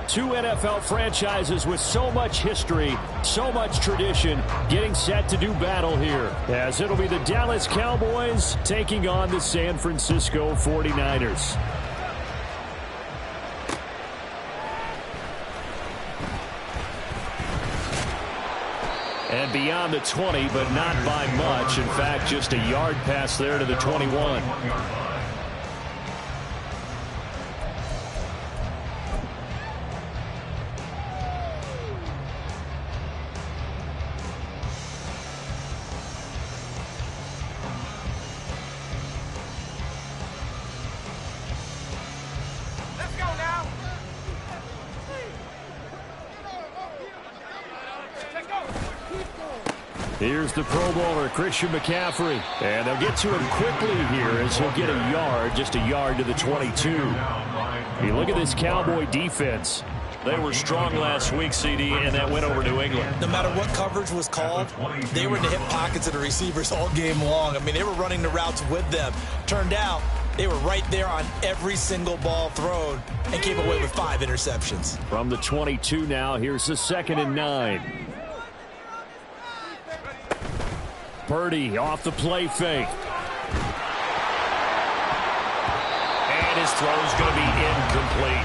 Two NFL franchises with so much history, so much tradition, getting set to do battle here, as it'll be the Dallas Cowboys taking on the San Francisco 49ers. And beyond the 20, but not by much. In fact, just a yard pass there to the 21. Here's the Pro Bowler, Christian McCaffrey. And they'll get to him quickly here as he'll get a yard, just a yard to the 22. You look at this Cowboy defense. They were strong last week, CD, and that went over New England. No matter what coverage was called, they were in the hip pockets of the receivers all game long. I mean, they were running the routes with them. Turned out, they were right there on every single ball thrown and came away with 5 interceptions. From the 22 now, here's the 2nd and 9. Purdy off the play fake. And his throw's going to be incomplete.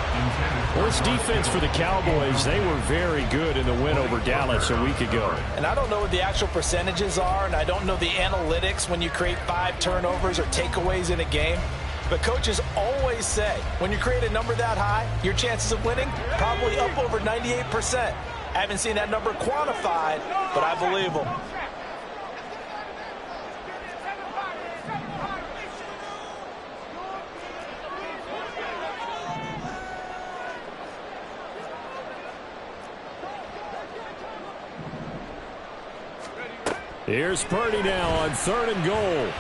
Well, this defense for the Cowboys, they were very good in the win over Dallas a week ago. And I don't know what the actual percentages are, and I don't know the analytics when you create 5 turnovers or takeaways in a game. But coaches always say, when you create a number that high, your chances of winning probably up over 98%. I haven't seen that number quantified, but I believe them. Here's Purdy now on 3rd and goal.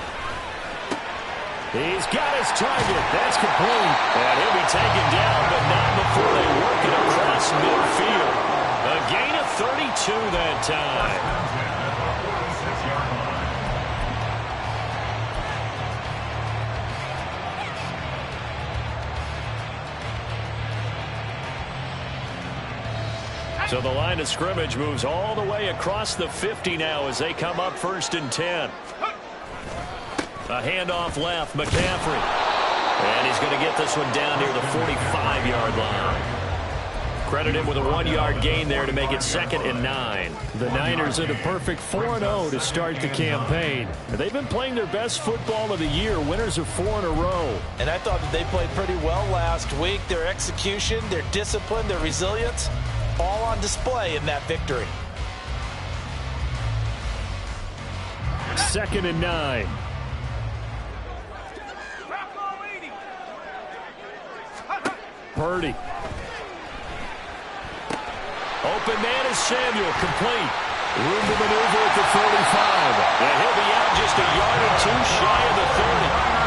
He's got his target. That's complete. And he'll be taken down, but not before they work it across midfield. A gain of 32 that time. So the line of scrimmage moves all the way across the 50 now as they come up 1st and 10. A handoff left, McCaffrey. And he's going to get this one down near the 45-yard line. Credit him with a 1-yard gain there to make it 2nd and 9. The Niners at a perfect 4-0 to start the campaign. They've been playing their best football of the year, winners of 4 in a row. And I thought that they played pretty well last week. Their execution, their discipline, their resilience, all on display in that victory. 2nd and 9. Purdy. Open man is Samuel, complete. Room to maneuver at the 45. And he'll be out just a yard or 2 shy of the 30.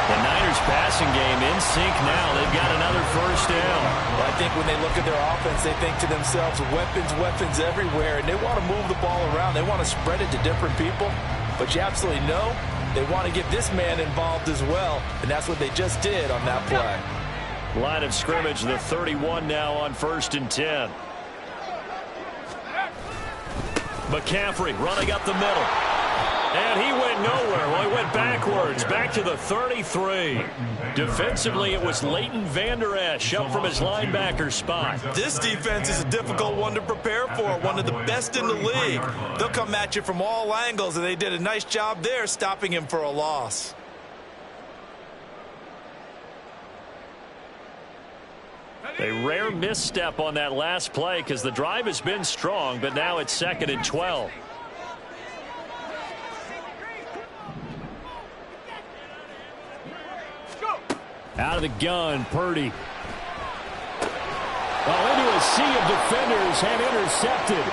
The Niners passing game in sync now. They've got another 1st down. Well, I think when they look at their offense, they think to themselves, weapons, weapons everywhere. And they want to move the ball around. They want to spread it to different people. But you absolutely know they want to get this man involved as well. And that's what they just did on that play. Line of scrimmage, the 31 now on 1st and 10. McCaffrey running up the middle. And he went nowhere. Well, he went backwards, back to the 33. Defensively, it was Leighton Vander Esch up from his linebacker spot. This defense is a difficult one to prepare for, one of the best in the league. They'll come at you from all angles, and they did a nice job there stopping him for a loss. A rare misstep on that last play because the drive has been strong, but now it's 2nd and 12. Out of the gun, Purdy. Well, into a sea of defenders and intercepted.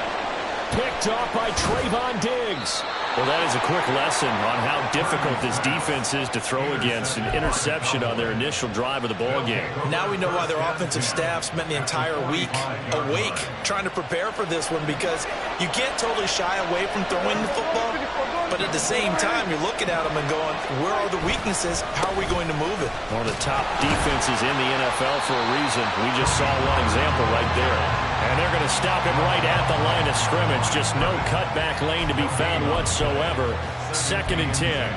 Picked off by Trayvon Diggs. Well, that is a quick lesson on how difficult this defense is to throw against. An interception on their initial drive of the ball game. Now we know why their offensive staff spent the entire week awake trying to prepare for this one, because you can't totally shy away from throwing the football, But at the same time, you're looking at them and going, where are the weaknesses? How are we going to move it? One of the top defenses in the NFL for a reason. We just saw one example right there. And they're going to stop him right at the line of scrimmage. Just no cutback lane to be found whatsoever. 2nd and 10.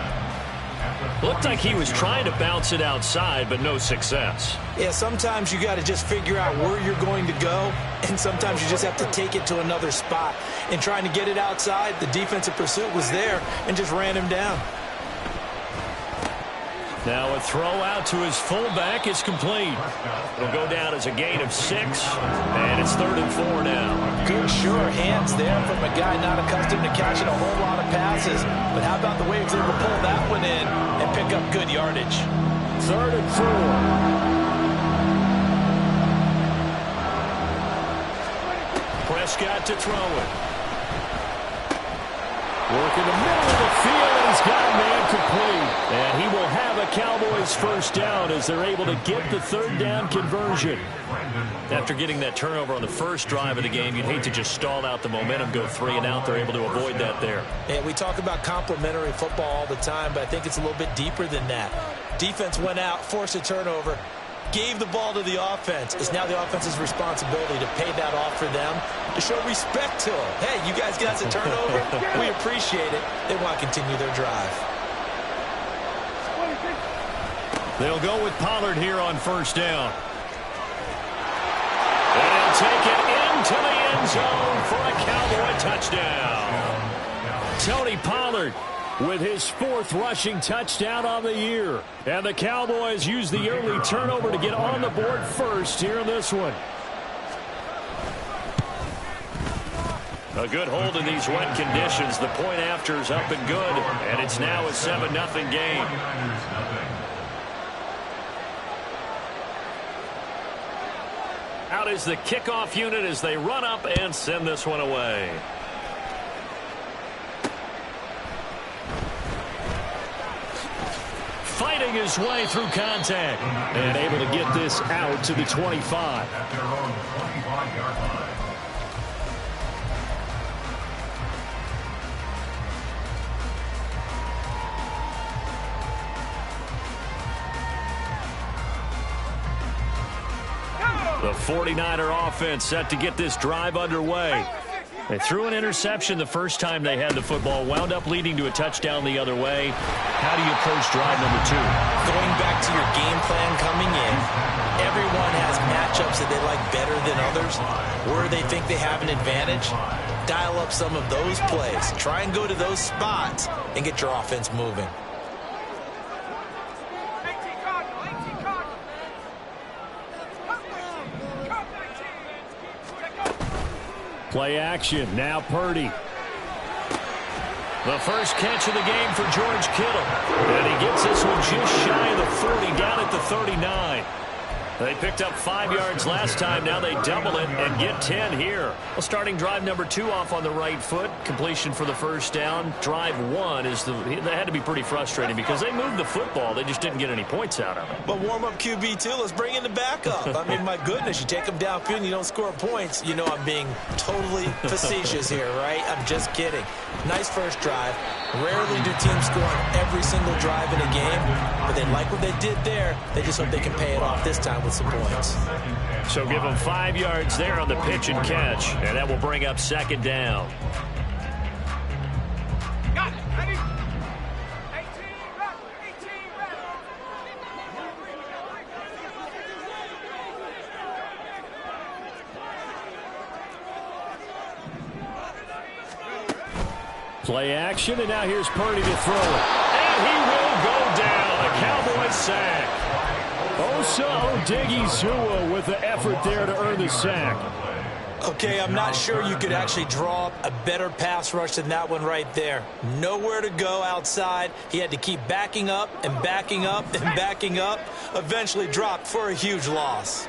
Looked like he was trying to bounce it outside, but no success. Yeah, sometimes you got to just figure out where you're going to go, and sometimes you just have to take it to another spot. And trying to get it outside, the defensive pursuit was there and just ran him down. Now a throw out to his fullback is complete. It'll go down as a gain of 6, and it's 3rd and 4 now. Good, sure hands there from a guy not accustomed to catching a whole lot of passes. But how about the way he was able to pull that one in and pick up good yardage? 3rd and 4. Prescott to throw it. Work in the middle of the field, and he's got a man complete. And he will have a Cowboys first down as they're able to get the 3rd down conversion. After getting that turnover on the first drive of the game, you'd hate to just stall out the momentum, go 3 and out. They're able to avoid that there. And we talk about complementary football all the time, but I think it's a little bit deeper than that. Defense went out, forced a turnover, gave the ball to the offense. It's now the offense's responsibility to pay that off for them, to show respect to them. Hey, you guys got us a turnover? We appreciate it. They want to continue their drive. They'll go with Pollard here on 1st down. And he'll take it into the end zone for a Cowboy touchdown. Tony Pollard with his 4th rushing touchdown on the year. And the Cowboys use the early turnover to get on the board first here in this one. A good hold in these wet conditions. The point after is up and good, and it's now a 7-0 game. Out is the kickoff unit as they run up and send this one away. Fighting his way through contact and able to get this out to the 25. The 49er offense set to get this drive underway. They threw an interception the first time they had the football, wound up leading to a touchdown the other way. How do you approach drive number 2? Going back to your game plan coming in, everyone has matchups that they like better than others. Where they think they have an advantage, dial up some of those plays. Try and go to those spots and get your offense moving. Play action. Now Purdy. The first catch of the game for George Kittle. And he gets this one just shy of the 40, down at the 39. They picked up 5 yards last time. Now they double it and get 10 here. Well, starting drive number 2 off on the right foot. Completion for the first down. Drive 1 is that had to be pretty frustrating because they moved the football. They just didn't get any points out of it. But warm-up QB, too. Let's bring in the backup. I mean, my goodness, you take them downfield and you don't score points. You know I'm being totally facetious here, right? I'm just kidding. Nice first drive. Rarely do teams score on every single drive in a game, but they like what they did there. They just hope they can pay it off this time with some points. So give them 5 yards there on the pitch and catch, and that will bring up 2nd down. Got it. Ready? 18, Play action, and now here's Purdy to throw it. And he will go down. A Cowboys sack. Osa Odighizuwa with the effort there to earn the sack. Okay, I'm not sure you could actually draw up a better pass rush than that one right there. Nowhere to go outside. He had to keep backing up and backing up and backing up. Eventually dropped for a huge loss.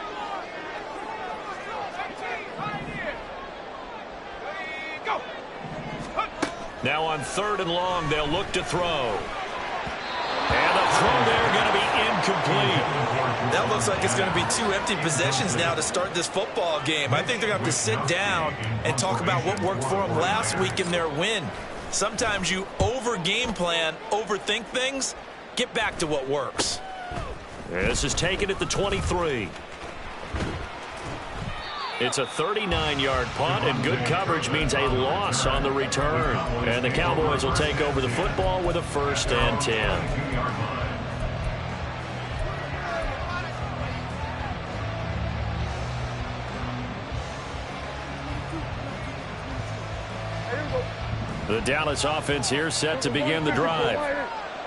Now on 3rd and long, they'll look to throw. And the throw there going to be incomplete. That looks like it's going to be 2 empty possessions now to start this football game. I think they're going to have to sit down and talk about what worked for them last week in their win. Sometimes you over-game plan, overthink things. Get back to what works. This is taken at the 23. It's a 39-yard punt, and good coverage means a loss on the return. And the Cowboys will take over the football with a 1st and 10. The Dallas offense here set to begin the drive.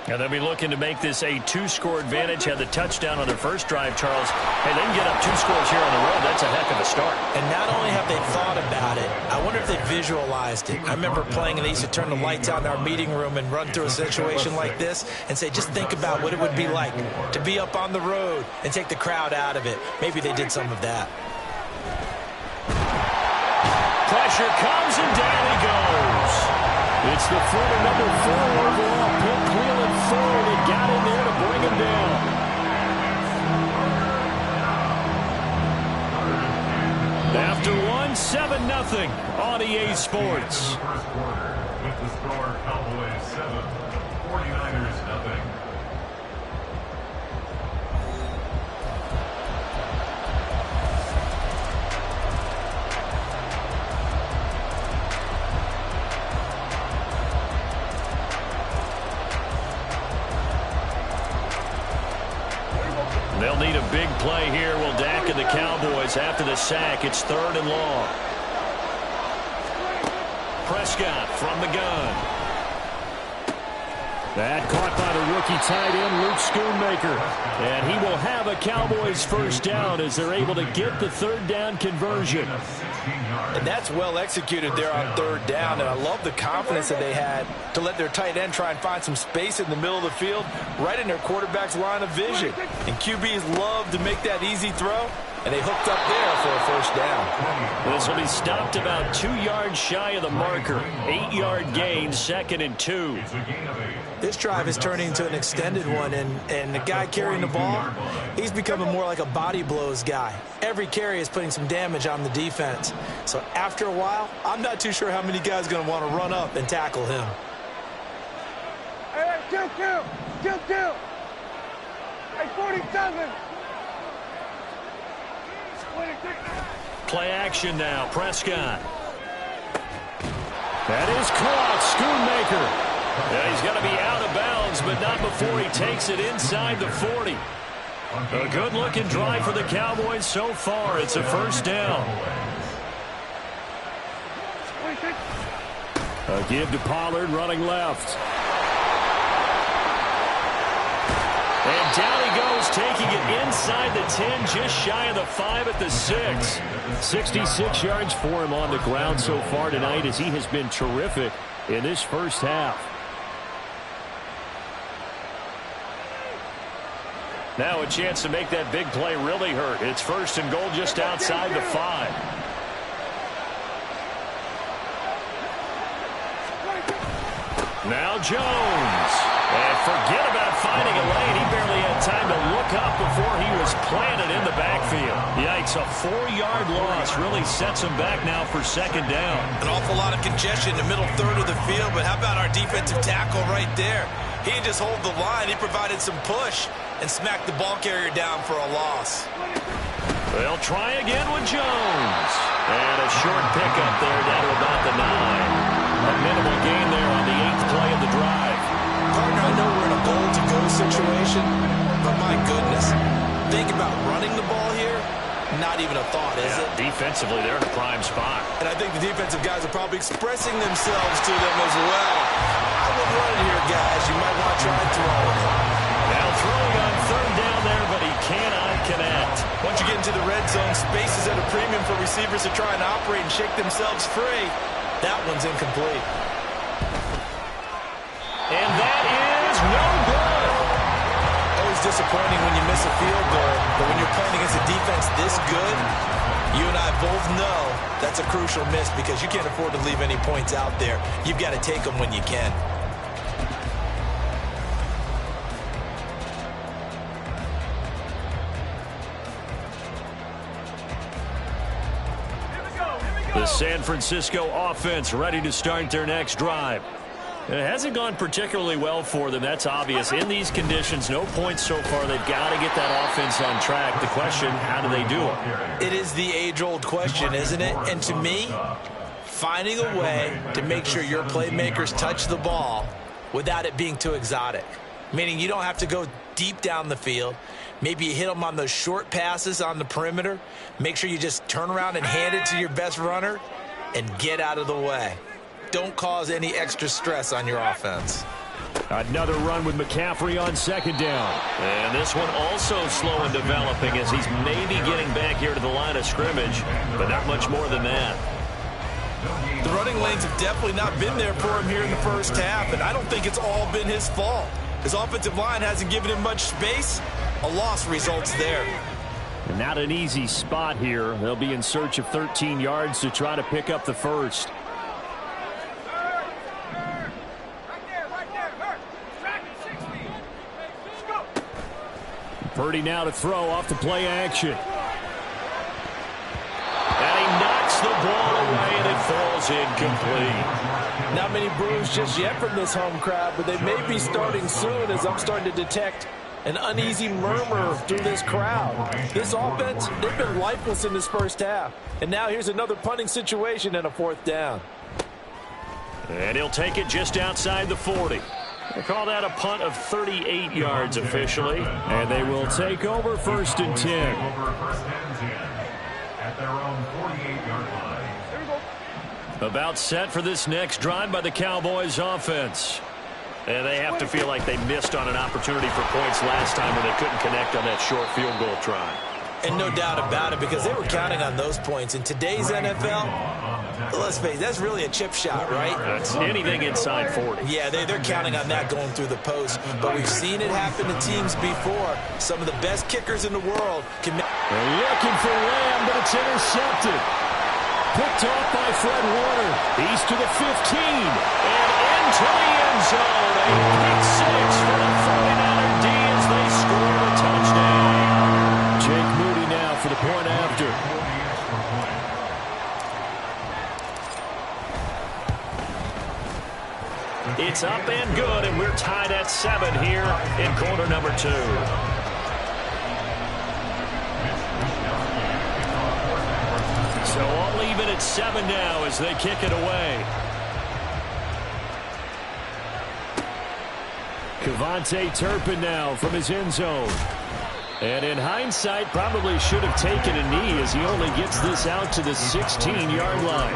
And they'll be looking to make this a 2-score advantage. Had the touchdown on their first drive, Charles. Hey, they can get up 2 scores here on the road. That's a heck of a start. And not only have they thought about it, I wonder if they visualized it. I remember playing, and they used to turn the lights out in our meeting room and run through a situation like this and say, just think about what it would be like to be up on the road and take the crowd out of it. Maybe they did some of that. Pressure comes, and down he goes. It's the former number 4 overall pick, Cleveland Ford, that got in there to bring him down. After one, 7-0 on EA Sports. With the score, Cowboys 7, 49ers 0. They'll need a big play here. Will Dak and the Cowboys after the sack. It's 3rd and long. Prescott from the gun. That caught by the rookie tight end, Luke Schoonmaker. And he will have a Cowboys 1st down as they're able to get the 3rd down conversion. And that's well executed there on 3rd down. And I love the confidence that they had to let their tight end try and find some space in the middle of the field, right in their quarterback's line of vision. And QBs love to make that easy throw. And they hooked up there for a 1st down. This will be stopped about 2 yards shy of the marker. 8-yard gain, 2nd and 2. This drive is turning into an extended one, and the guy carrying the ball, he's becoming more like a body blows guy. Every carry is putting some damage on the defense. So after a while, I'm not too sure how many guys are going to want to run up and tackle him. Hey, chill. Hey, 47. Play action now. Prescott. That is caught. Schoonmaker. Yeah, he's going to be out of bounds, but not before he takes it inside the 40. A good-looking drive for the Cowboys so far. It's a 1st down. A give to Pollard running left. And down he goes, taking it inside the 10, just shy of the 5 at the 6. 66 yards for him on the ground so far tonight as he has been terrific in this 1st half. Now a chance to make that big play really hurt. It's 1st and goal just outside the 5. Now Jones. And forget about finding a lane. He barely had time to look up before he was planted in the backfield. Yikes, a 4-yard loss really sets him back now for 2nd down. An awful lot of congestion in the middle 3rd of the field, but how about our defensive tackle right there? He didn't just hold the line. He provided some push and smacked the ball carrier down for a loss. They'll try again with Jones. And a short pickup there down to about the 9. A minimal gain there on the 8th play of the drive. Partner, I know we're in a goal-to-go situation, but my goodness, think about running the ball here. Not even a thought, is it? Defensively, they're in a prime spot. And I think the defensive guys are probably expressing themselves to them as well. I would run it here, guys. You might want to try throwing it. Now throwing on 3rd down there, but he cannot connect. Once you get into the red zone, space is at a premium for receivers to try and operate and shake themselves free. That one's incomplete. And that is no good. Always disappointing when you miss a field goal, but when you're playing against a defense this good, you and I both know that's a crucial miss because you can't afford to leave any points out there. You've got to take them when you can. The San Francisco offense ready to start their next drive. It hasn't gone particularly well for them. That's obvious. In these conditions, no points so far. They've got to get that offense on track. The question, how do they do it? It is the age-old question, isn't it? And to me, finding a way to make sure your playmakers touch the ball without it being too exotic. Meaning you don't have to go deep down the field. Maybe you hit them on those short passes on the perimeter. Make sure you just turn around and hand it to your best runner and get out of the way. Don't cause any extra stress on your offense. Another run with McCaffrey on second down. And this one also slow in developing as he's maybe getting back here to the line of scrimmage, but not much more than that. The running lanes have definitely not been there for him here in the first half, and I don't think it's all been his fault. His offensive line hasn't given him much space. A loss results there. And not an easy spot here. They'll be in search of 13 yards to try to pick up the first. Purdy now to throw off the play action. And he knocks the ball away, and it falls incomplete. Not many boos just yet from this home crowd, but they may be starting soon as I'm starting to detect an uneasy murmur through this crowd. This offense, they've been lifeless in this first half. And now here's another punting situation and a fourth down. And he'll take it just outside the 40. They call that a punt of 38 yards officially. And they will take over first and 10. At their own 48-yard line. About set for this next drive by the Cowboys offense. And they have to feel like they missed on an opportunity for points last time when they couldn't connect on that short field goal try. And no doubt about it, because they were counting on those points. In today's NFL, let's face it, that's really a chip shot, right? That's anything inside 40. Yeah, they're counting on that going through the post. But we've seen it happen to teams before. Some of the best kickers in the world can... They're looking for Lamb, but it's intercepted. Picked off by Fred Warner. He's to the 15 and into the end zone. A pick six for the 49er D as they score a touchdown. Jake Moody now for the point after. It's up and good, and we're tied at 7 here in quarter number 2. So all even at 7 now as they kick it away. KaVontae Turpin now from his end zone. And in hindsight, probably should have taken a knee as he only gets this out to the 16-yard line.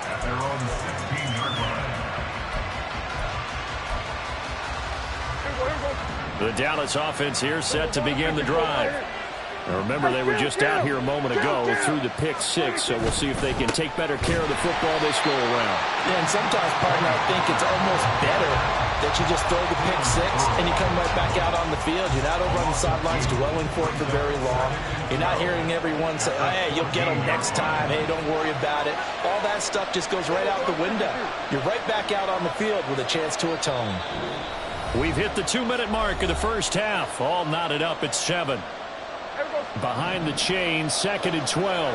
At their own 16-yard line. The Dallas offense here set to begin the drive. Now remember, they were just out here a moment ago through the pick six, so we'll see if they can take better care of the football this go around. Yeah, and sometimes, partner, I think it's almost better that you just throw the pick six and you come right back out on the field. You're not over on the sidelines dwelling for it for very long. You're not hearing everyone say, hey, you'll get them next time. Hey, don't worry about it. All that stuff just goes right out the window. You're right back out on the field with a chance to atone. We've hit the 2-minute mark of the first half. All knotted up at 7. Behind the chain, 2nd and 12.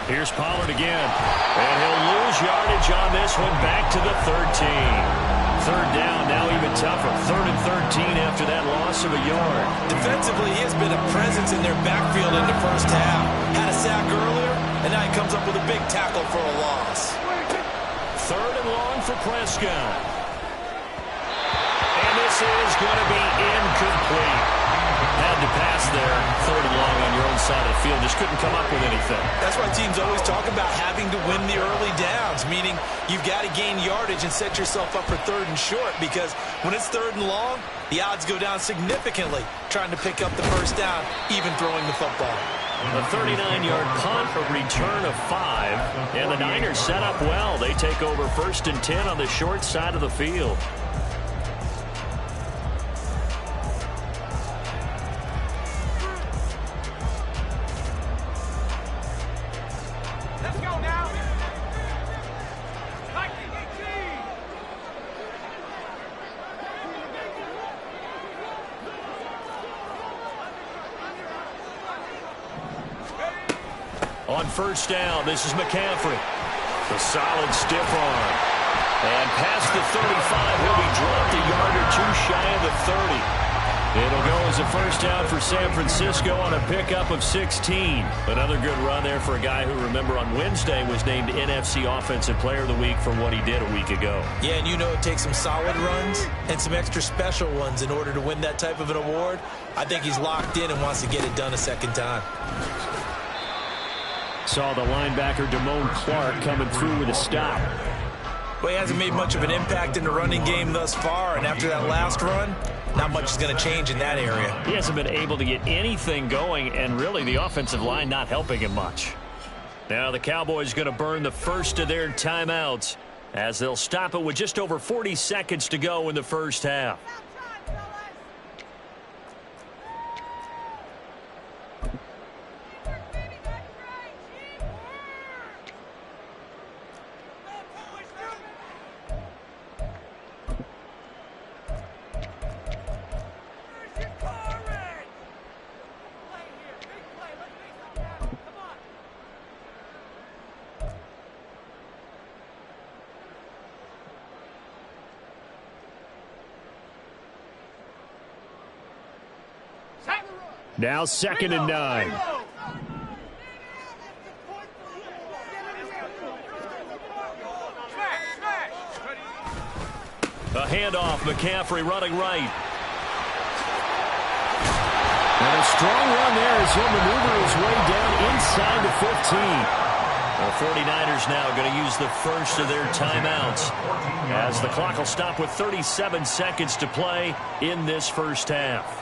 Here's Pollard again. And he'll lose yardage on this one, back to the 13. 3rd down, now even tougher. 3rd and 13 after that loss of a yard. Defensively, he has been a presence in their backfield in the first half. Had a sack earlier, and now he comes up with a big tackle for a loss. 3rd and long for Prescott. And this is going to be incomplete. Had to pass there, 3rd and long on your own side of the field. Just couldn't come up with anything. That's why teams always talk about having to win the early downs, meaning you've got to gain yardage and set yourself up for 3rd and short, because when it's 3rd and long, the odds go down significantly trying to pick up the first down, even throwing the football. A 39-yard punt, a return of 5, and the Niners set up well. They take over 1st and 10 on the short side of the field. On first down, this is McCaffrey. The solid stiff arm. And past the 35, he'll be dropped a yard or two shy of the 30. It'll go as a first down for San Francisco on a pickup of 16. Another good run there for a guy who, remember, on Wednesday was named NFC Offensive Player of the Week for what he did a week ago. Yeah, and you know it takes some solid runs and some extra special ones in order to win that type of an award. I think he's locked in and wants to get it done a second time. Saw the linebacker Damone Clark coming through with a stop. Well, he hasn't made much of an impact in the running game thus far, and after that last run, not much is going to change in that area. He hasn't been able to get anything going, and really the offensive line not helping him much. Now the Cowboys going to burn the first of their timeouts as they'll stop it with just over 40 seconds to go in the first half. Now 2nd and 9. A handoff, McCaffrey running right. And a strong run there as he'll maneuver his way down inside the 15. The 49ers now going to use the first of their timeouts as the clock will stop with 37 seconds to play in this first half.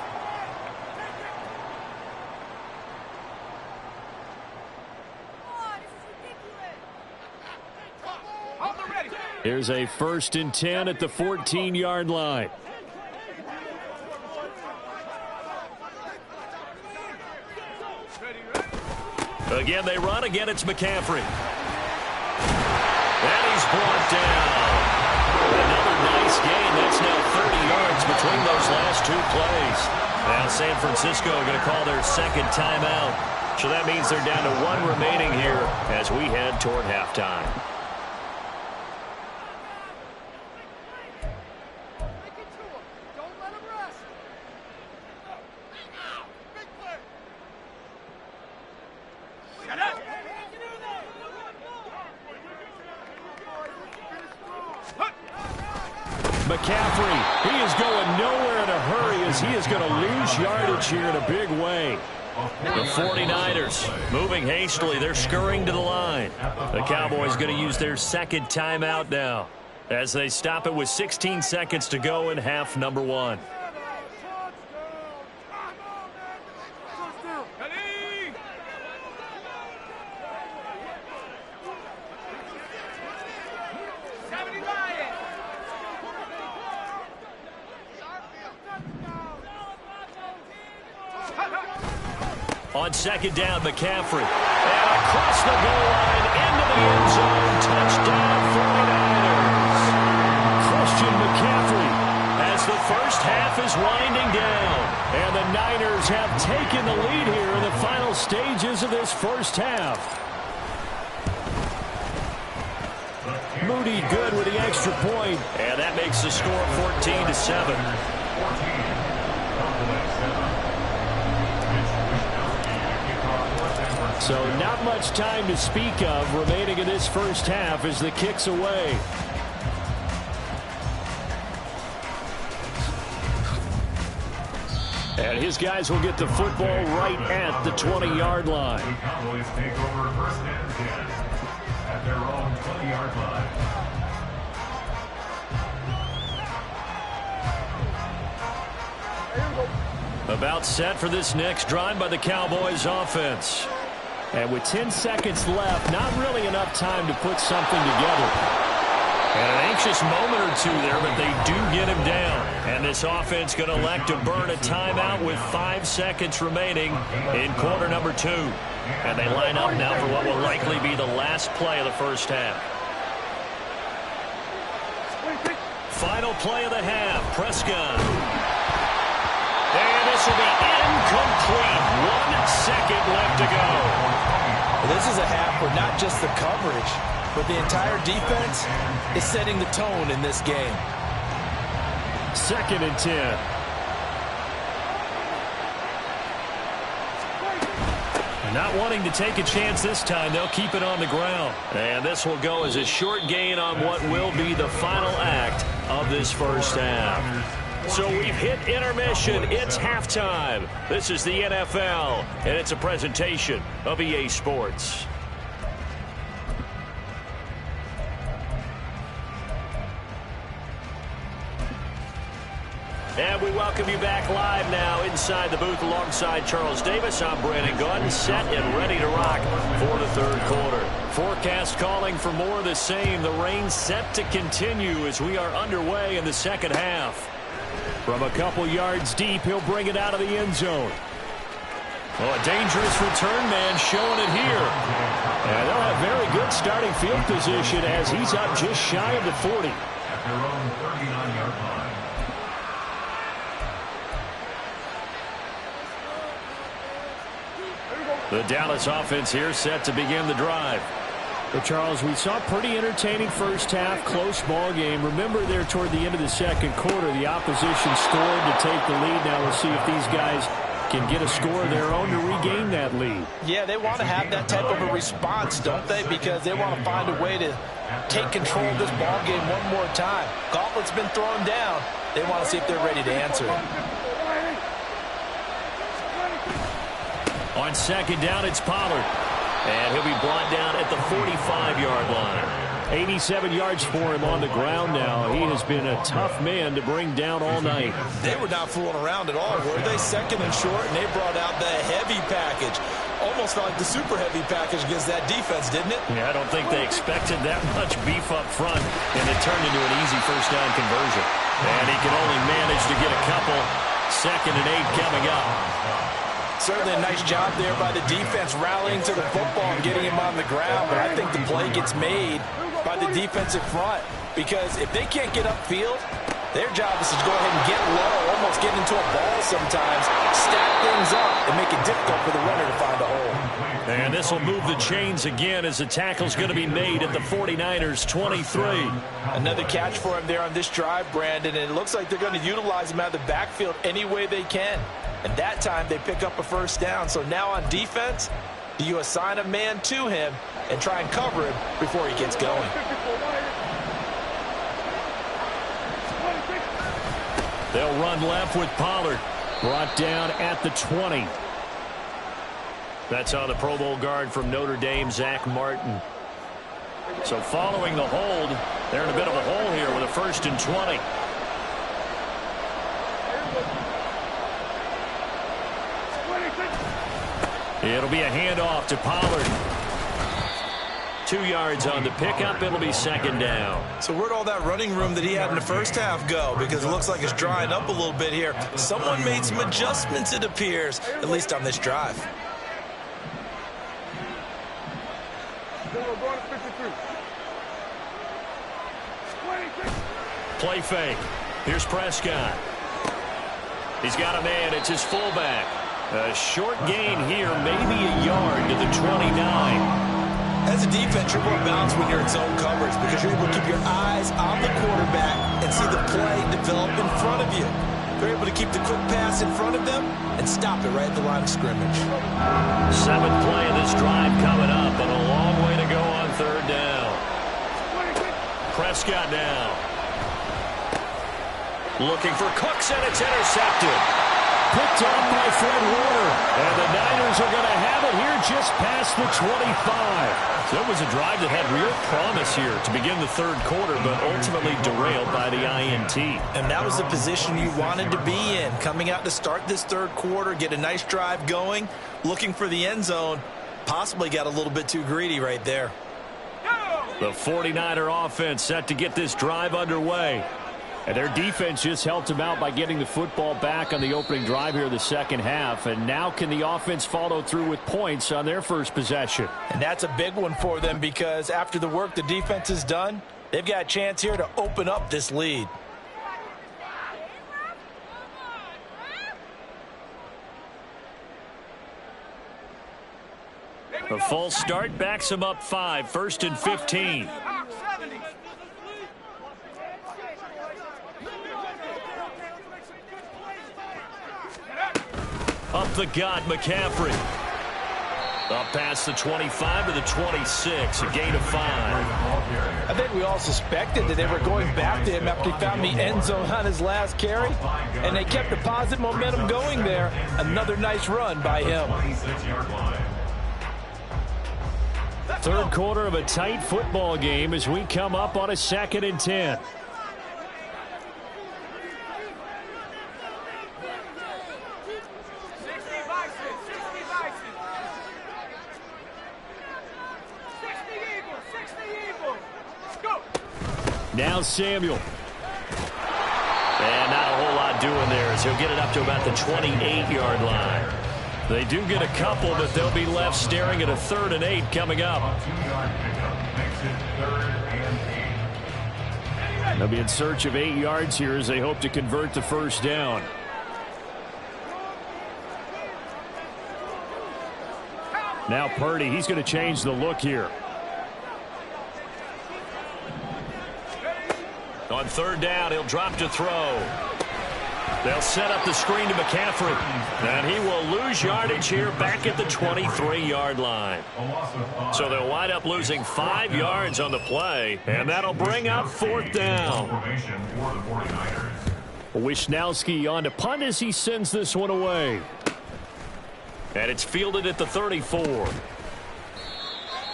Here's a 1st and 10 at the 14-yard line. Again, they run. Again, it's McCaffrey. And he's brought down. Another nice gain. That's now 30 yards between those last two plays. Now San Francisco going to call their second timeout. So that means they're down to 1 remaining here as we head toward halftime. McCaffrey, he is going nowhere in a hurry as he is going to lose yardage here in a big way. The 49ers moving hastily. They're scurrying to the line. The Cowboys going to use their second timeout now as they stop it with 16 seconds to go in half number 1. On 2nd down, McCaffrey. And across the goal line into the end zone. Touchdown, 49ers. Christian McCaffrey as the first half is winding down. And the Niners have taken the lead here in the final stages of this first half. Moody good with the extra point. And that makes the score 14-7. So not much time to speak of remaining in this first half as the kick's away. And his guys will get the football right at the 20-yard line. The Cowboys take over 1st and 10 at their own 20-yard line. About set for this next drive by the Cowboys offense. And with 10 seconds left, not really enough time to put something together. And an anxious moment or two there, but they do get him down. And this offense going to elect to burn a timeout with 5 seconds remaining in quarter number 2. And they line up now for what will likely be the last play of the first half. Final play of the half, Prescott. And this will be incomplete. 1 second left to go. This is a half where not just the coverage, but the entire defense is setting the tone in this game. 2nd and 10. Not wanting to take a chance this time, they'll keep it on the ground. And this will go as a short gain on what will be the final act of this first half. So we've hit intermission. It's halftime. This is the NFL, and it's a presentation of EA Sports. And we welcome you back live now inside the booth alongside Charles Davis. I'm Brandon Gunn, set and ready to rock for the third quarter. Forecast calling for more of the same. The rain set to continue as we are underway in the second half. From a couple yards deep, he'll bring it out of the end zone. Oh, a dangerous return man showing it here. And they'll have very good starting field position as he's up just shy of the 40. At their own 39-yard line. The Dallas offense here set to begin the drive. Well, Charles, we saw a pretty entertaining first half, close ball game. Remember there toward the end of the second quarter, the opposition scored to take the lead. Now we'll see if these guys can get a score of their own to regain that lead. Yeah, they want to have that type of a response, don't they? Because they want to find a way to take control of this ball game one more time. Gauntlet's been thrown down. They want to see if they're ready to answer it. On second down, it's Pollard. And he'll be brought down at the 45-yard line. 87 yards for him on the ground now. He has been a tough man to bring down all night. They were not fooling around at all, were they? 2nd and short, and they brought out the heavy package. Almost like the super heavy package against that defense, didn't it? Yeah, I don't think they expected that much beef up front, and it turned into an easy first down conversion. And he can only manage to get a couple. 2nd and 8 coming up. Certainly a nice job there by the defense rallying to the football and getting him on the ground, but I think the play gets made by the defensive front because if they can't get upfield, their job is to go ahead and get low, almost get into a ball sometimes, stack things up, and make it difficult for the runner to find a hole. And this will move the chains again as the tackle's going to be made at the 49ers 23. Another catch for him there on this drive, Brandon, and it looks like they're going to utilize him out of the backfield any way they can. And that time they pick up a first down. So now on defense, do you assign a man to him and try and cover him before he gets going? They'll run left with Pollard. Brought down at the 20. That's on the Pro Bowl guard from Notre Dame, Zach Martin. So following the hold, they're in a bit of a hole here with a 1st and 20. It'll be a handoff to Pollard. 2 yards on the pickup. It'll be 2nd down. So where'd all that running room that he had in the first half go? Because it looks like it's drying up a little bit here. Someone made some adjustments, it appears, at least on this drive. Play fake. Here's Prescott. He's got a man. It's his fullback. A short gain here, maybe a yard to the 29. As a defense, you're more balanced when you're in zone coverage because you're able to keep your eyes on the quarterback and see the play develop in front of you. They're able to keep the quick pass in front of them and stop it right at the line of scrimmage. 7th play of this drive coming up, and a long way to go on 3rd down. Prescott now. Looking for Cooks, and it's intercepted. Picked off by Fred Warner. And the Niners are going to have it here just past the 25. So it was a drive that had real promise here to begin the third quarter, but ultimately derailed by the INT. And that was the position you wanted to be in. Coming out to start this third quarter, get a nice drive going, looking for the end zone. Possibly got a little bit too greedy right there. The 49er offense set to get this drive underway. And their defense just helped them out by getting the football back on the opening drive here in the second half. And now can the offense follow through with points on their first possession? And that's a big one for them because after the work the defense has done, they've got a chance here to open up this lead. A false start backs him up 5, 1st and 15. Up the gut, McCaffrey. Up past the 25 to the 26, a gain of 5. I think we all suspected that they were going back to him after he found the end zone on his last carry, and they kept the positive momentum going there. Another nice run by him. Third quarter of a tight football game as we come up on a 2nd and 10. Now Samuel. And not a whole lot doing there as he'll get it up to about the 28-yard line. They do get a couple, but they'll be left staring at a 3rd and 8 coming up. They'll be in search of 8 yards here as they hope to convert the first down. Now Purdy, he's going to change the look here. On 3rd down, he'll drop to throw. They'll set up the screen to McCaffrey. And he will lose yardage here back at the 23-yard line. So they'll wind up losing 5 yards on the play. And that'll bring up 4th down. Wishnowski on to punt as he sends this one away. And it's fielded at the 34.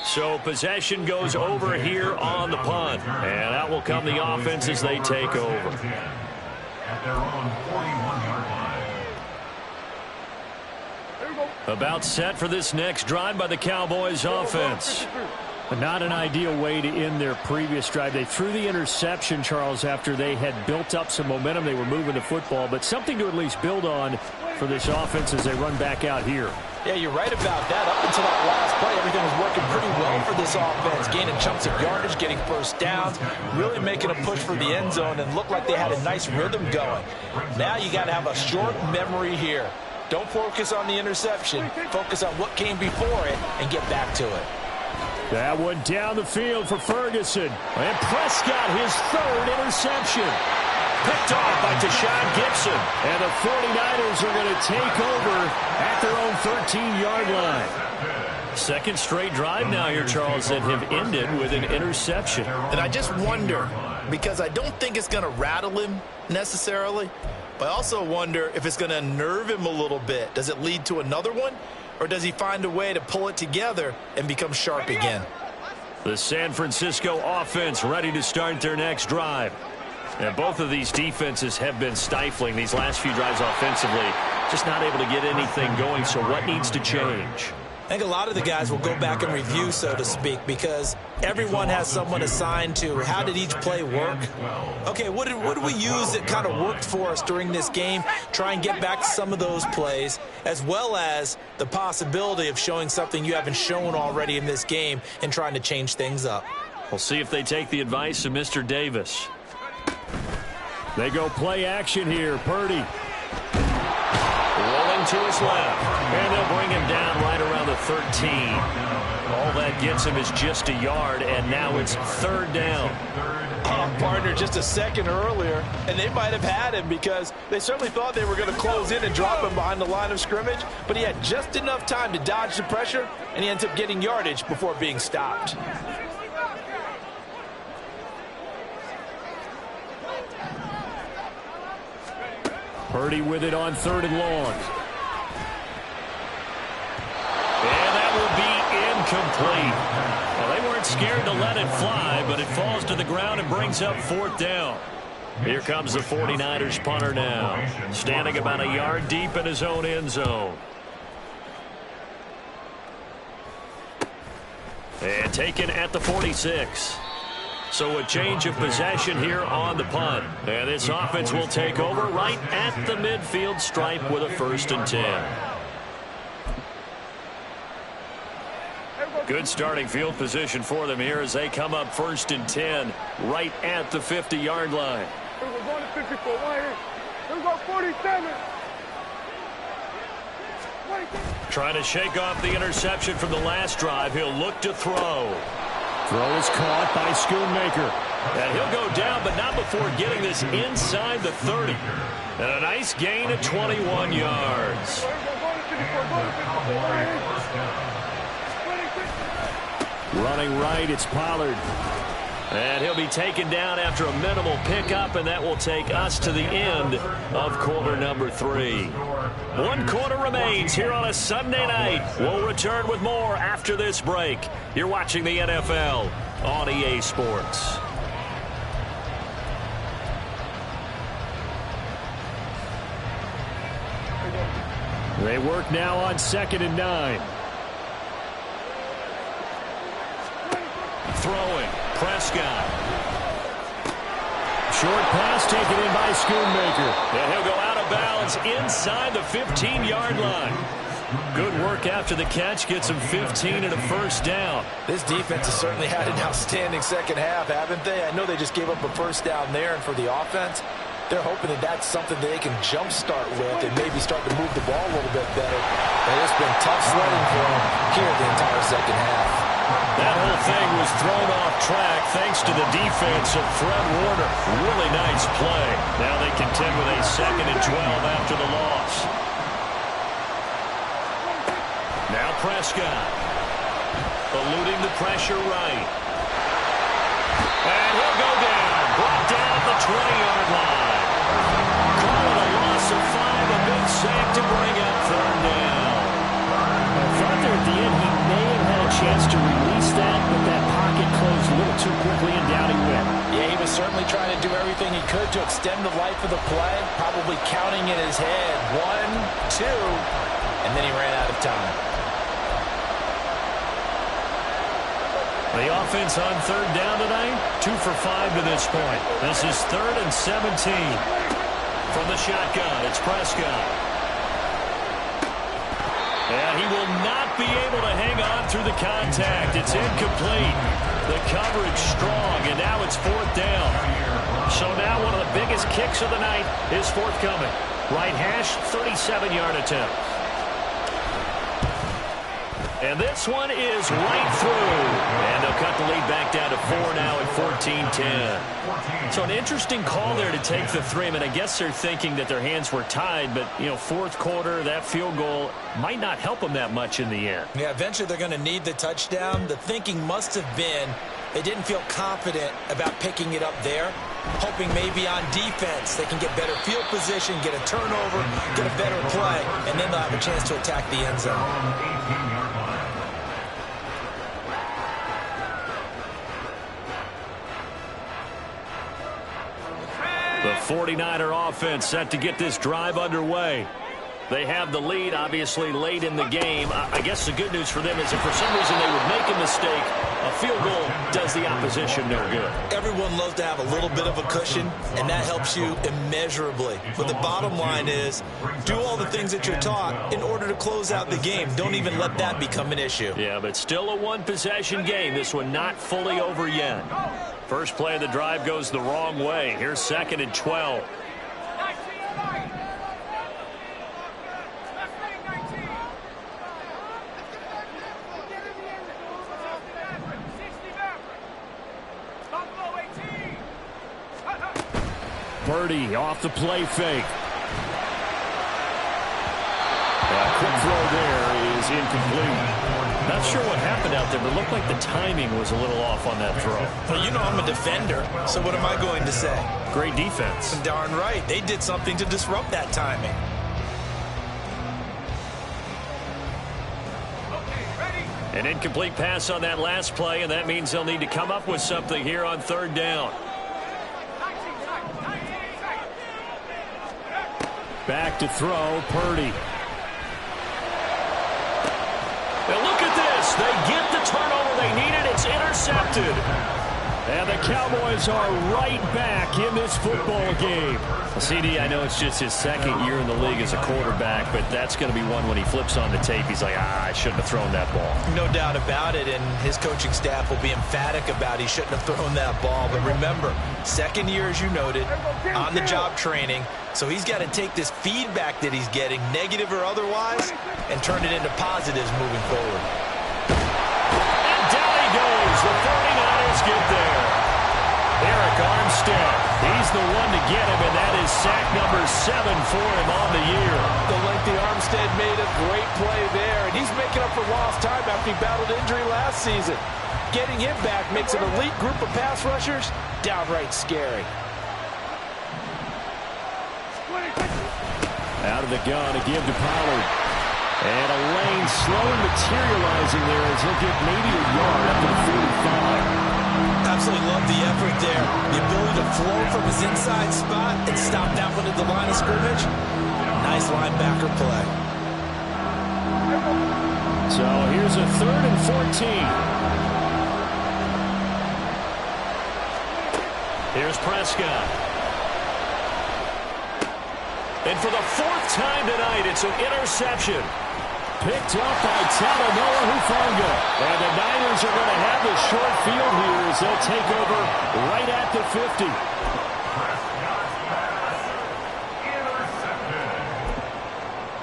So possession goes over here on the punt. And out will come the offense as they take over. At their own 41-yard line. About set for this next drive by the Cowboys offense. Not an ideal way to end their previous drive. They threw the interception, Charles, after they had built up some momentum. They were moving the football, but something to at least build on for this offense as they run back out here. Yeah, you're right about that. Up until that last play, everything was working pretty well for this offense. Gaining chunks of yardage, getting first downs, really making a push for the end zone, and looked like they had a nice rhythm going. Now you got to have a short memory here. Don't focus on the interception. Focus on what came before it and get back to it. That one down the field for Ferguson. And Prescott, his 3rd interception. Picked off by Tashawn Gibson. And the 49ers are going to take over at their own 13-yard line. Second straight drive now here, Charles, that have ended with an interception. And I just wonder, because I don't think it's going to rattle him necessarily, but I also wonder if it's going to unnerve him a little bit. Does it lead to another one? Or does he find a way to pull it together and become sharp again? The San Francisco offense ready to start their next drive. And both of these defenses have been stifling these last few drives offensively. Just not able to get anything going, so what needs to change? I think a lot of the guys will go back and review, so to speak, because everyone has someone assigned to how did each play work. Okay, what did we use that kind of worked for us during this game? Try and get back to some of those plays, as well as the possibility of showing something you haven't shown already in this game and trying to change things up. We'll see if they take the advice of Mr. Davis. They go play action here. Purdy rolling to his left. And they'll bring him down right around the 13. All that gets him is just a yard, and now it's 3rd down. Partner, just a second earlier, and they might have had him because they certainly thought they were going to close in and drop him behind the line of scrimmage, but he had just enough time to dodge the pressure, and he ends up getting yardage before being stopped. Purdy with it on 3rd and long. And that will be incomplete. Well, they weren't scared to let it fly, but it falls to the ground and brings up 4th down. Here comes the 49ers punter now, standing about a yard deep in his own end zone. And taken at the 46. So a change of possession here on the punt. And this offense will take over right at the midfield stripe with a 1st and 10. Good starting field position for them here as they come up 1st and 10 right at the 50-yard line. We're going to 54. Right here. We're going 47. 47. Trying to shake off the interception from the last drive. He'll look to throw. Throw is caught by Schoonmaker. And he'll go down, but not before getting this inside the 30. And a nice gain of 21 yards. Running right, it's Pollard. And he'll be taken down after a minimal pickup, and that will take us to the end of quarter number 3. 1 quarter remains here on a Sunday night. We'll return with more after this break. You're watching the NFL on EA Sports. They work now on 2nd and 9. Throwing. Prescott. Short pass taken in by Schoonmaker. And he'll go out of bounds inside the 15-yard line. Good work after the catch. Gets him 15 and a first down. This defense has certainly had an outstanding second half, haven't they? I know they just gave up a first down there, and for the offense, they're hoping that that's something they can jumpstart with and maybe start to move the ball a little bit better. And it's been tough sledding for them here the entire second half. That whole thing was thrown off track thanks to the defense of Fred Warner. Really nice play. Now they contend with a 2nd and 12 after the loss. Now Prescott. Eluding the pressure right. And he'll go down. Brought down at the 20-yard line. Call it a loss of 5. A big sack to bring up 3rd down. I thought there at the end he may have had a chance to release that, but that pocket closed a little too quickly and down he went. Yeah, he was certainly trying to do everything he could to extend the life of the play, probably counting in his head 1, 2, and then he ran out of time. The offense on 3rd down tonight, 2 for 5 to this point. This is 3rd and 17. From the shotgun, it's Prescott. And he will not be able to hang on through the contact. It's incomplete. The coverage strong, and now it's 4th down. So now one of the biggest kicks of the night is forthcoming. Right hash, 37-yard attempt. And this one is right through. And they'll cut the lead back down to 4 now at 14-10. So an interesting call there to take the 3. I mean, I guess they're thinking that their hands were tied, but, you know, 4th quarter, that field goal might not help them that much in the end. Yeah, eventually they're going to need the touchdown. The thinking must have been they didn't feel confident about picking it up there, hoping maybe on defense they can get better field position, get a turnover, get a better play, and then they'll have a chance to attack the end zone. The 49er offense set to get this drive underway. They have the lead, obviously, late in the game. I guess the good news for them is if for some reason they would make a mistake, a field goal does the opposition no good. Everyone loves to have a little bit of a cushion, and that helps you immeasurably. But the bottom line is, do all the things that you're taught in order to close out the game. Don't even let that become an issue. Yeah, but still a one-possession game. This one not fully over yet. First play of the drive goes the wrong way. Here's 2nd and 12. Purdy off the play fake. Quick throw there is incomplete. Not sure what happened out there, but it looked like the timing was a little off on that throw. Well, you know I'm a defender, so what am I going to say? Great defense. Darn right. They did something to disrupt that timing. An incomplete pass on that last play, and that means they'll need to come up with something here on 3rd down. Back to throw, Purdy. Now look at this. They get the turnover they needed. It's intercepted. And the Cowboys are right back in this football game. Well, CD, I know it's just his second year in the league as a quarterback, but that's going to be one when he flips on the tape. He's like, I shouldn't have thrown that ball. No doubt about it, and his coaching staff will be emphatic about he shouldn't have thrown that ball. But remember, second year, as you noted, on-the-job training, so he's got to take this feedback that he's getting, negative or otherwise, and turn it into positives moving forward. And down he goes. The 49ers get there. Arik Armstead, he's the one to get him, and that is sack number 7 for him on the year. The lengthy Armstead made a great play there, and he's making up for lost time after he battled injury last season. Getting him back makes an elite group of pass rushers downright scary. Out of the gun, a give to Pollard. And a lane slowly materializing there as he'll get maybe a yard up to the 45. Absolutely love the effort there. The ability to flow from his inside spot and stop that one at the line of scrimmage. Nice linebacker play. So here's a 3rd and 14. Here's Prescott. And for the 4th time tonight, it's an interception. Picked up by Talanoa Hufanga. And the Niners are going to have the short field here as they'll take over right at the 50.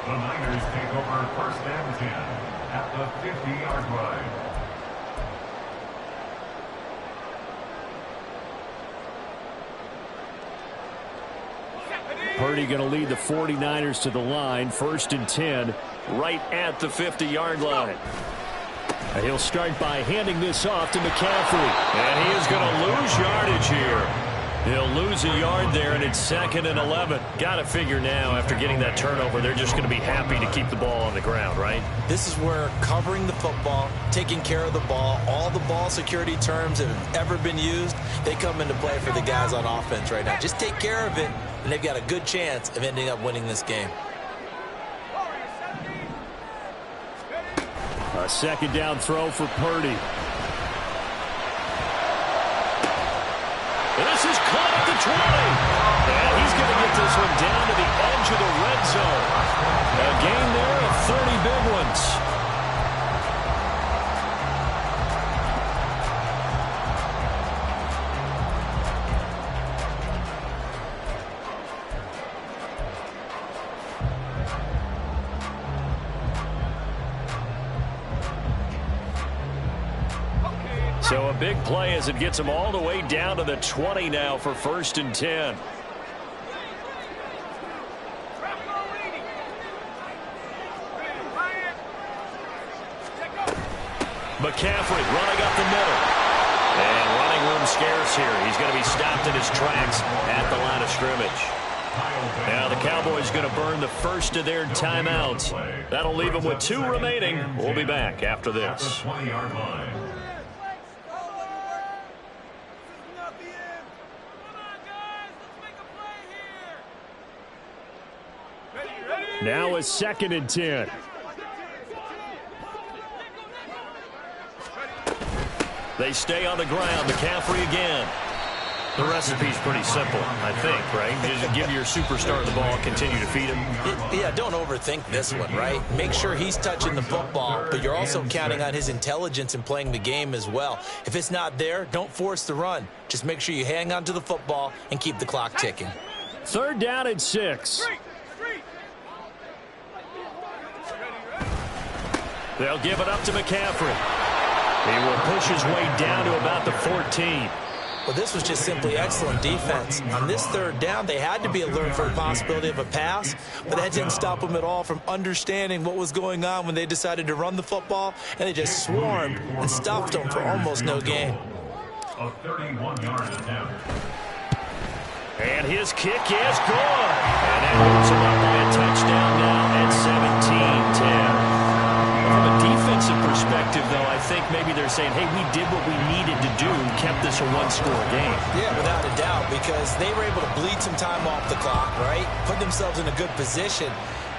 The Niners take over 1st and 10 at the 50-yard line. Purdy going to lead the 49ers to the line. 1st and 10. Right at the 50-yard line. And he'll start by handing this off to McCaffrey. And he is going to lose yardage here. He'll lose a yard there, and it's 2nd and 11. Got to figure now, after getting that turnover, they're just going to be happy to keep the ball on the ground, right? This is where covering the football, taking care of the ball, all the ball security terms that have ever been used, they come into play for the guys on offense right now. Just take care of it, and they've got a good chance of ending up winning this game. A 2nd down throw for Purdy. And this is caught at the 20. And he's going to get this one down to the edge of the red zone. A gain there of 30 big ones. So a big play as it gets him all the way down to the 20 now for 1st and 10. McCaffrey running up the middle. And running room scarce here. He's going to be stopped in his tracks at the line of scrimmage. Now the Cowboys going to burn the first of their timeouts. That'll leave them with 2 remaining. We'll be back after this. 20-yard line. Now a 2nd and 10. They stay on the ground. McCaffrey again. The recipe's pretty simple, I think, right? Just give your superstar the ball, continue to feed him. Yeah, don't overthink this one, right? Make sure he's touching the football, but you're also counting on his intelligence in playing the game as well. If it's not there, don't force the run. Just make sure you hang on to the football and keep the clock ticking. 3rd down and 6. They'll give it up to McCaffrey. He will push his way down to about the 14. Well, this was just simply excellent defense. On this 3rd down, they had to be alert for the possibility of a pass, but that didn't stop them at all from understanding what was going on when they decided to run the football, and they just swarmed and stuffed them for almost no gain. A 31-yard attempt. And his kick is good. And that moves him up by a touchdown now at 17-10. From a defensive perspective, though, I think maybe they're saying, hey, we did what we needed to do, kept this a 1-score game. Yeah, without a doubt, because they were able to bleed some time off the clock, right? Put themselves in a good position,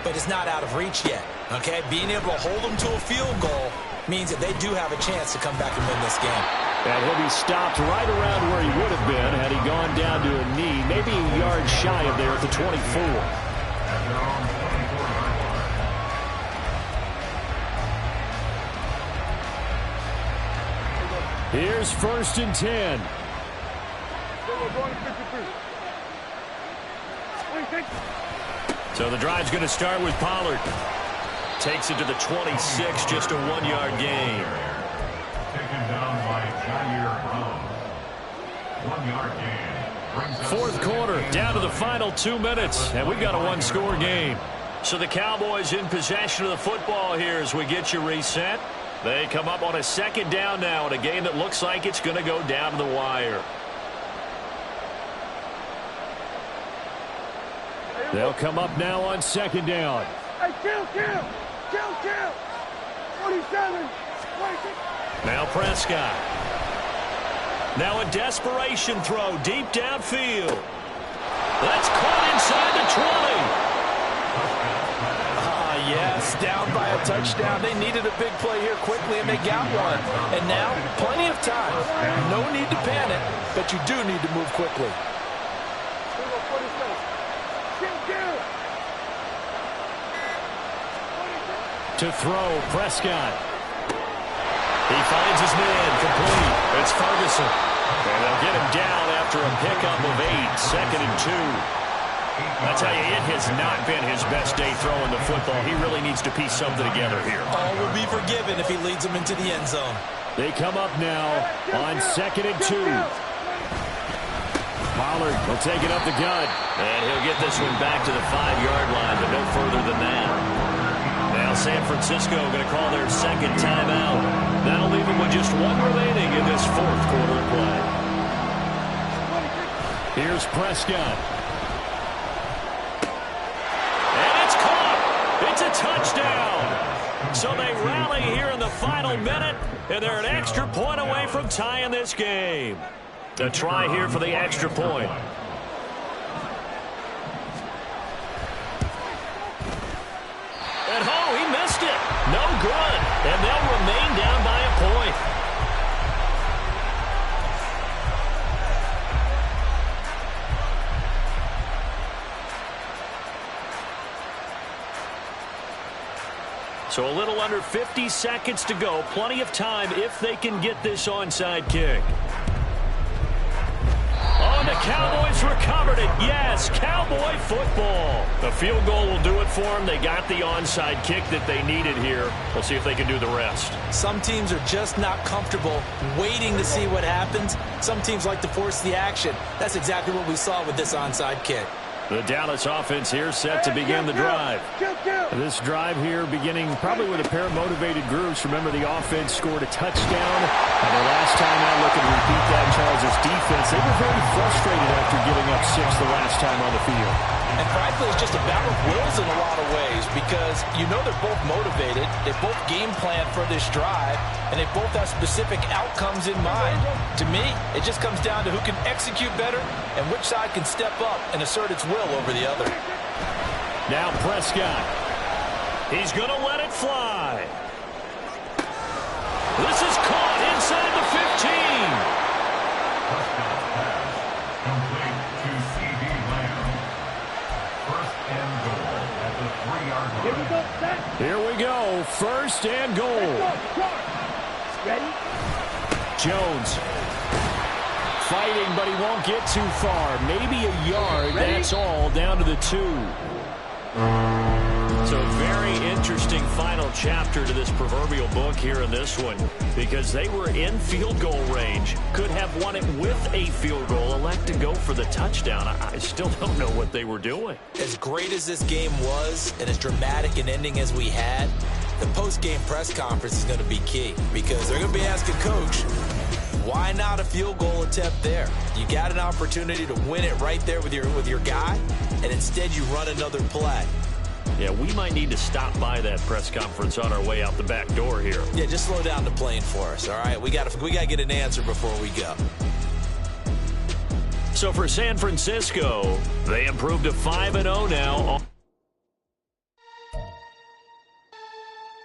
but it's not out of reach yet, okay? Being able to hold them to a field goal means that they do have a chance to come back and win this game. And he'll be stopped right around where he would have been had he gone down to a knee, maybe a yard shy of there at the 24. Here's 1st and 10. So the drive's going to start with Pollard. Takes it to the 26, just a 1-yard gain. Taken down by Jair Brown. 1-yard gain. 4th quarter, down to the final 2 minutes, and we've got a 1-score game. So the Cowboys in possession of the football here as we get you reset. They come up on a 2nd down now in a game that looks like it's going to go down to the wire. They'll come up now on 2nd down. Hey, kill! 47, 26. Now Prescott. Now a desperation throw deep downfield. That's caught inside the 20. Yes, down by a touchdown. They needed a big play here quickly, and they got one. And now, plenty of time. No need to panic, but you do need to move quickly. To throw, Prescott. He finds his man, complete. It's Ferguson. And they'll get him down after a pickup of 8, 2nd and 2. I tell you, it has not been his best day throwing the football. He really needs to piece something together here. All will be forgiven if he leads them into the end zone. They come up now on 2nd and 2. Pollard will take it up the gut. And he'll get this one back to the 5-yard line, but no further than that. Now San Francisco going to call their 2nd timeout. That'll leave them with just 1 remaining in this 4th quarter of play. Here's Prescott. It's a touchdown. So they rally here in the final minute, and they're an extra point away from tying this game. A try here for the extra point. And he missed it. No good. And they'll remain down by a point. So a little under 50 seconds to go. Plenty of time if they can get this onside kick. Oh, and the Cowboys recovered it. Yes, Cowboy football. The field goal will do it for them. They got the onside kick that they needed here. We'll see if they can do the rest. Some teams are just not comfortable waiting to see what happens. Some teams like to force the action. That's exactly what we saw with this onside kick. The Dallas offense here set to begin the drive. This drive here beginning probably with a pair of motivated groups. Remember, the offense scored a touchdown. And the last time out looking to repeat that, Charles' defense, they were very frustrated after giving up 6 the last time on the field. And frankly, it's just a battle of wills in a lot of ways because you know they're both motivated. They both game plan for this drive, and they both have specific outcomes in mind. To me, it just comes down to who can execute better and which side can step up and assert its will over the other. Now Prescott. He's going to let it fly. This is caught inside the 15. Complete to C.D. Lamb. 1st and goal at the 3-yard line. Here we go. 1st and goal. Ready? Jones. Fighting, but he won't get too far. Maybe a yard. Ready? That's all. Down to the 2. So a very interesting final chapter to this proverbial book here in this one because they were in field goal range. Could have won it with a field goal. Elect to go for the touchdown. I still don't know what they were doing. As great as this game was and as dramatic an ending as we had, the post-game press conference is going to be key because they're going to be asking Coach, why not a field goal attempt there? You got an opportunity to win it right there with your guy, and instead you run another play. Yeah, we might need to stop by that press conference on our way out the back door here. Yeah, just slow down the plane for us, all right? We got to get an answer before we go. So for San Francisco, they improved to 5-0 now.